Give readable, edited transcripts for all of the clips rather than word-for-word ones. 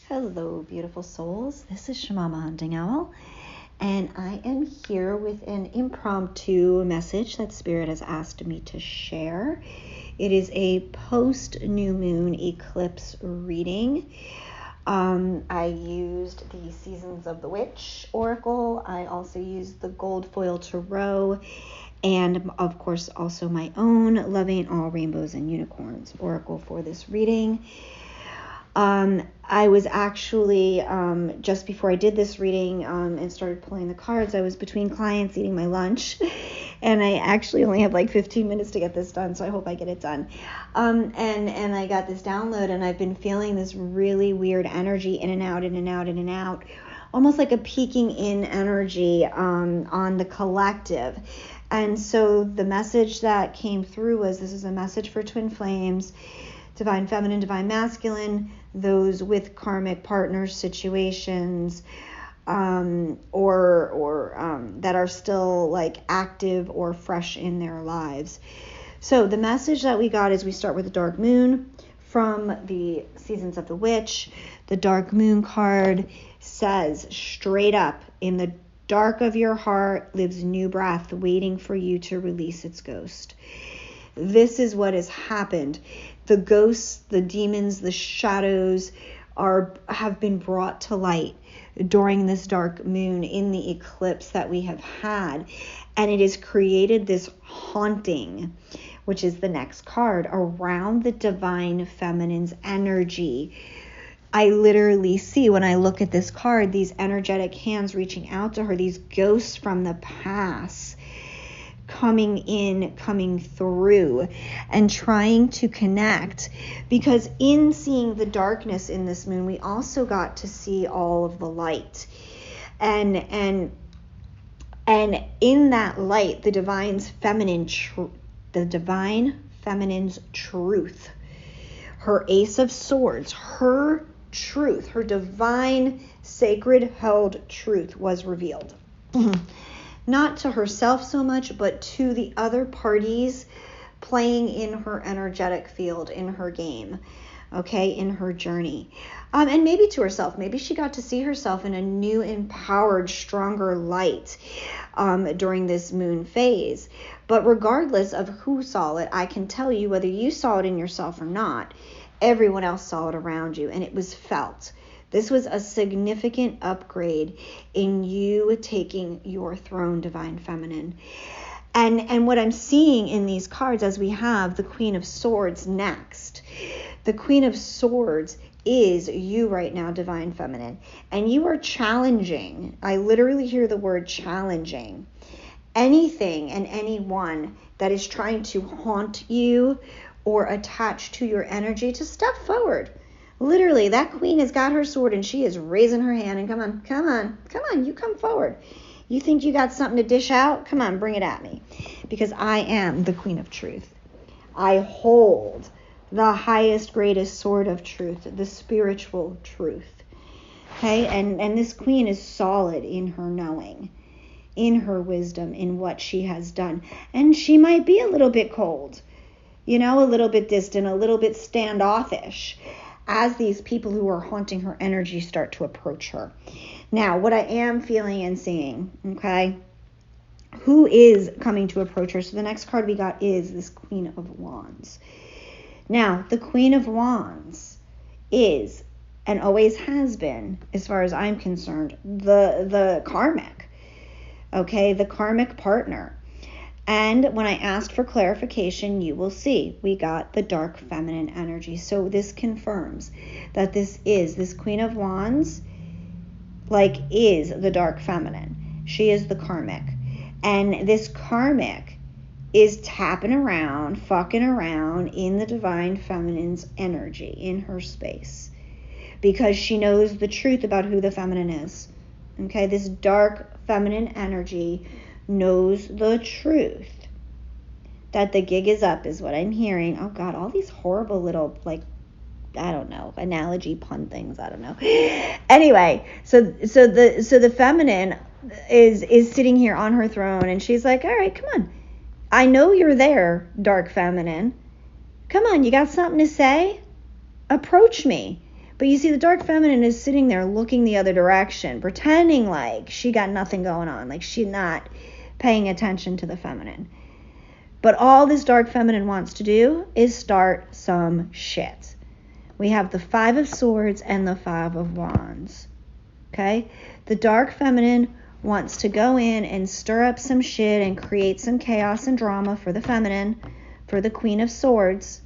Hello, beautiful souls. This is Shamama Hunting Owl, and I am here with an impromptu message that Spirit has asked me to share. It is a post-new moon eclipse reading. I used the Seasons of the Witch Oracle. I also used the Gold Foil Tarot, and of course also my own Loving All Rainbows and Unicorns Oracle for this reading. I was actually, just before I did this reading and started pulling the cards, I was between clients eating my lunch, and I actually only have like 15 minutes to get this done, so I hope I get it done. And I got this download, and I've been feeling this really weird energy in and out, in and out, in and out, almost like a peeking in energy on the collective. And so the message that came through was, this is a message for twin flames, divine feminine, divine masculine, those with karmic partners, situations, or that are still like active or fresh in their lives. So the message that we got is, we start with the dark moon from the Seasons of the Witch. The dark moon card says straight up, in the dark of your heart lives new breath waiting for you to release its ghost. This is what has happened. The ghosts, the demons, the shadows have been brought to light during this dark moon in the eclipse that we have had. And it has created this haunting, which is the next card, around the divine feminine's energy. I literally see, when I look at this card, these energetic hands reaching out to her, these ghosts from the past coming in, coming through, and trying to connect. Because in seeing the darkness in this moon, we also got to see all of the light. And in that light, the divine feminine's truth, her Ace of Swords, her truth, her divine, sacred, held truth was revealed. Not to herself so much, but to the other parties playing in her energetic field, in her game, okay, in her journey. And maybe to herself. Maybe she got to see herself in a new, empowered, stronger light during this moon phase. But regardless of who saw it, I can tell you, whether you saw it in yourself or not, everyone else saw it around you, and it was felt. This was a significant upgrade in you taking your throne, divine feminine. And what I'm seeing in these cards, as we have the Queen of Swords next, the Queen of Swords is you right now, divine feminine. And you are challenging, I literally hear the word challenging, anything and anyone that is trying to haunt you or attach to your energy to step forward. Literally, that queen has got her sword and she is raising her hand, and come on, you come forward. You think you got something to dish out? Come on, bring it at me. Because I am the Queen of Truth. I hold the highest, greatest sword of truth, the spiritual truth. Okay, and this queen is solid in her knowing, in her wisdom, in what she has done. And she might be a little bit cold, a little bit distant, a little bit standoffish, as these people who are haunting her energy start to approach her. Now, what I am feeling and seeing, okay, who is coming to approach her? So the next card we got is this Queen of Wands. Now, the Queen of Wands is, and always has been, as far as I'm concerned, the karmic, okay, the karmic partner. And when I asked for clarification, you will see we got the dark feminine energy. So this confirms that this Queen of Wands, is the dark feminine. She is the karmic. And this karmic is tapping around, fucking around in the divine feminine's energy, in her space. Because she knows the truth about who the feminine is. Okay, this dark feminine energy knows the truth that the gig is up, is what I'm hearing. Oh God, all these horrible little, I don't know, analogy pun things, I don't know. Anyway, so the feminine is sitting here on her throne, and she's like, all right, come on. I know you're there, dark feminine. Come on, you got something to say? Approach me. But you see, the dark feminine is sitting there looking the other direction, pretending like she got nothing going on, like she's not paying attention to the feminine. But all this dark feminine wants to do is start some shit. We have the 5 of Swords and the 5 of Wands. Okay? The dark feminine wants to go in and stir up some shit and create some chaos and drama for the feminine, for the Queen of Swords.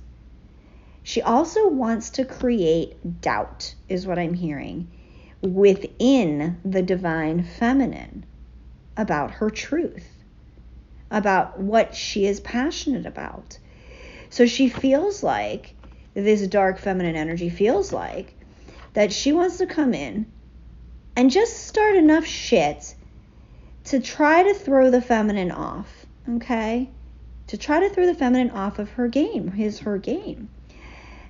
She also wants to create doubt, is what I'm hearing, within the divine feminine about her truth, about what she is passionate about. So she feels like, this dark feminine energy feels like, that she wants to come in and just start enough shit to try to throw the feminine off, okay? To try to throw the feminine off of her game, her game,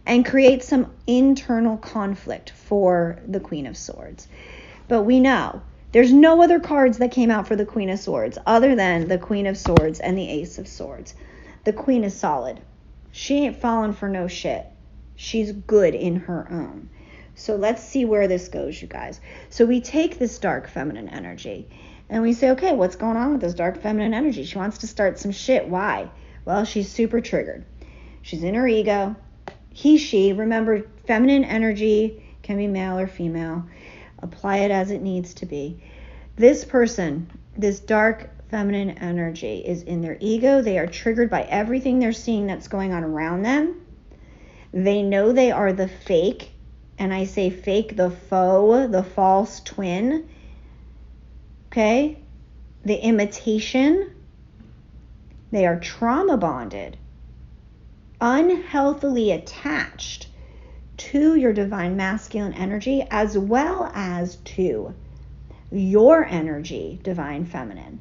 and create some internal conflict for the Queen of Swords. But we know there's no other cards that came out for the Queen of Swords other than the Queen of Swords and the Ace of Swords. The Queen is solid. She ain't falling for no shit. She's good in her own. So let's see where this goes, you guys. So we take this dark feminine energy and we say, okay, what's going on with this dark feminine energy? She wants to start some shit. Why? Well, she's super triggered. She's in her ego. He, she. Remember, feminine energy can be male or female. Apply it as it needs to be. This person, this dark feminine energy, is in their ego. They are triggered by everything they're seeing that's going on around them. They know they are the fake, and I say fake, the faux, the false twin. Okay? The imitation. They are trauma bonded, unhealthily attached to your divine masculine energy, as well as to your energy, divine feminine.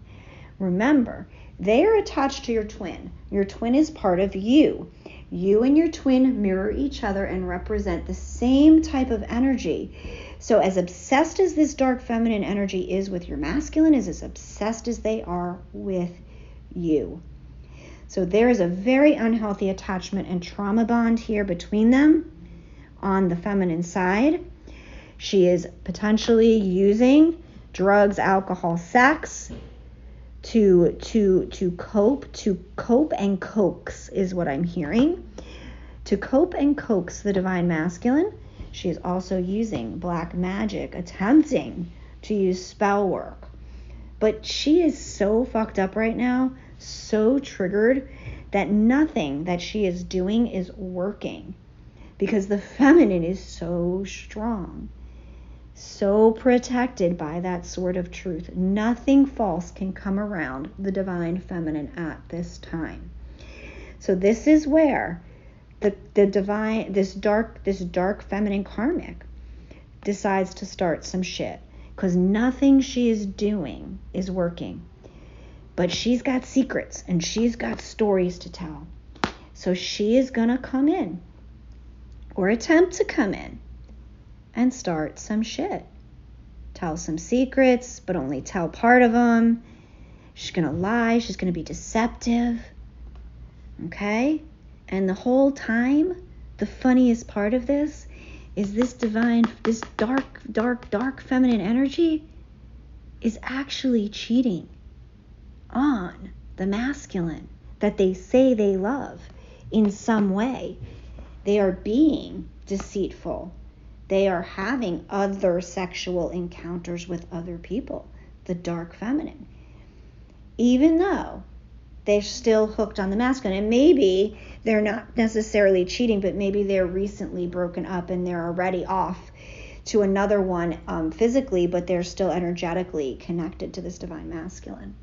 Remember, they are attached to your twin. Your twin is part of you. You and your twin mirror each other and represent the same type of energy. So as obsessed as this dark feminine energy is with your masculine, is as obsessed as they are with you. So there is a very unhealthy attachment and trauma bond here between them on the feminine side. She is potentially using drugs, alcohol, sex to cope and coax is what I'm hearing. To cope and coax the divine masculine. She is also using black magic, attempting to use spell work. But she is so fucked up right now, so triggered, that nothing that she is doing is working, because the feminine is so strong, so protected by that sword of truth. Nothing false can come around the divine feminine at this time. So this is where the divine, this dark feminine karmic decides to start some shit, because nothing she is doing is working. But she's got secrets and she's got stories to tell. So she is going to come in, or attempt to come in, and start some shit. Tell some secrets, but only tell part of them. She's going to lie. She's going to be deceptive. Okay? And the whole time, the funniest part of this is this dark feminine energy is actually cheating on the masculine that they say they love in some way. They are being deceitful. They are having other sexual encounters with other people, the dark feminine, even though they're still hooked on the masculine. And maybe they're not necessarily cheating, but maybe they're recently broken up and they're already off to another one physically, but they're still energetically connected to this divine masculine.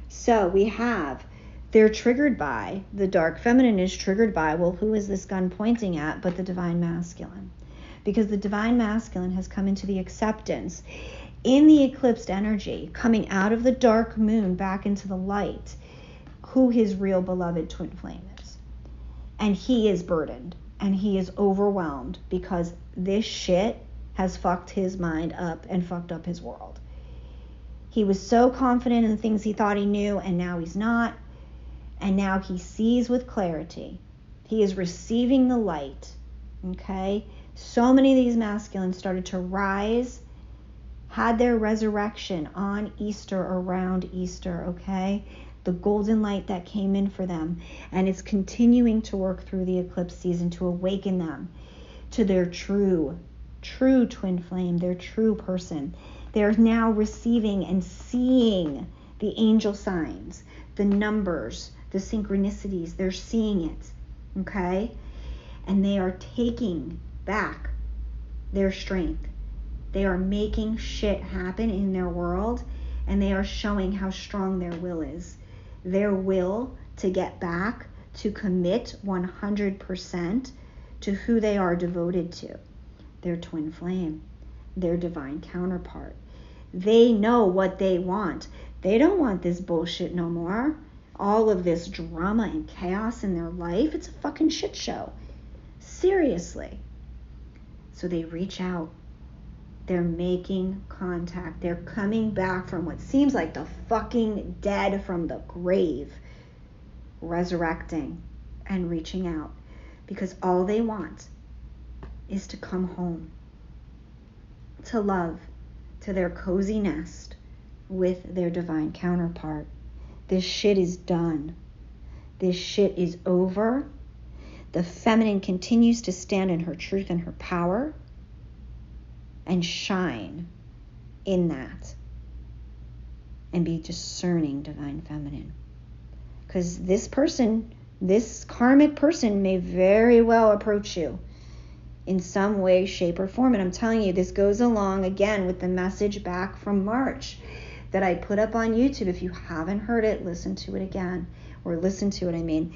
So we have, they're triggered by, the dark feminine is triggered by, well, who is this gun pointing at but the divine masculine? Because the divine masculine has come into the acceptance in the eclipsed energy, coming out of the dark moon back into the light, who his real beloved twin flame is. And he is burdened and he is overwhelmed because this shit has fucked his mind up and fucked up his world. He was so confident in the things he thought he knew, and now he's not. And now he sees with clarity. He is receiving the light. Okay? So many of these masculines started to rise, had their resurrection on Easter, around Easter, okay? The golden light that came in for them. And it's continuing to work through the eclipse season to awaken them to their true twin flame, their true person. They're now receiving and seeing the angel signs, the numbers, the synchronicities. They're seeing it, okay? And they are taking back their strength. They are making shit happen in their world, and they are showing how strong their will is. Their will to get back, to commit 100% to who they are devoted to, their twin flame, their divine counterpart. They know what they want. They don't want this bullshit no more. All of this drama and chaos in their life, it's a fucking shit show. Seriously. So they reach out. They're making contact. They're coming back from what seems like the fucking dead from the grave, resurrecting and reaching out, because all they want is to come home, to love, to their cozy nest with their divine counterpart. This shit is done. This shit is over. The feminine continues to stand in her truth and her power and shine in that and be discerning divine feminine. Because this person, this karmic person, may very well approach you in some way, shape, or form. And I'm telling you, this goes along again with the message back from March that I put up on YouTube. If you haven't heard it, listen to it again. Or listen to it, I mean.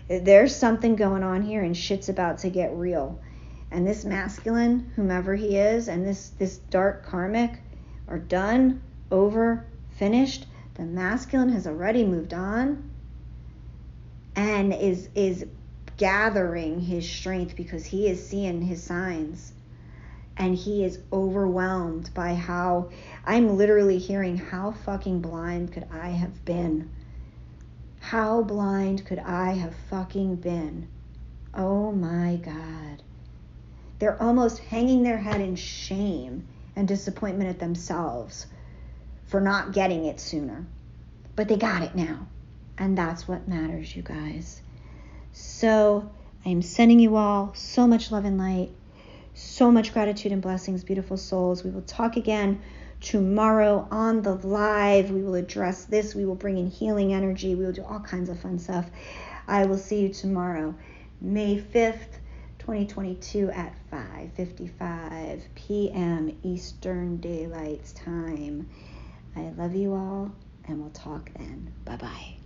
There's something going on here, and shit's about to get real. And this masculine, whomever he is, and this dark karmic are done, over, finished. The masculine has already moved on and is gathering his strength, because he is seeing his signs. And he is overwhelmed by how, I'm literally hearing, how fucking blind could I have been? How blind could I have fucking been? Oh my God. They're almost hanging their head in shame and disappointment at themselves for not getting it sooner. But they got it now. And that's what matters, you guys. So I'm sending you all so much love and light, so much gratitude and blessings, beautiful souls. We will talk again tomorrow on the live. We will address this. We will bring in healing energy. We will do all kinds of fun stuff. I will see you tomorrow, May 5th, 2022 at 5:55 p.m. Eastern Daylight Time. I love you all, and we'll talk then. Bye-bye.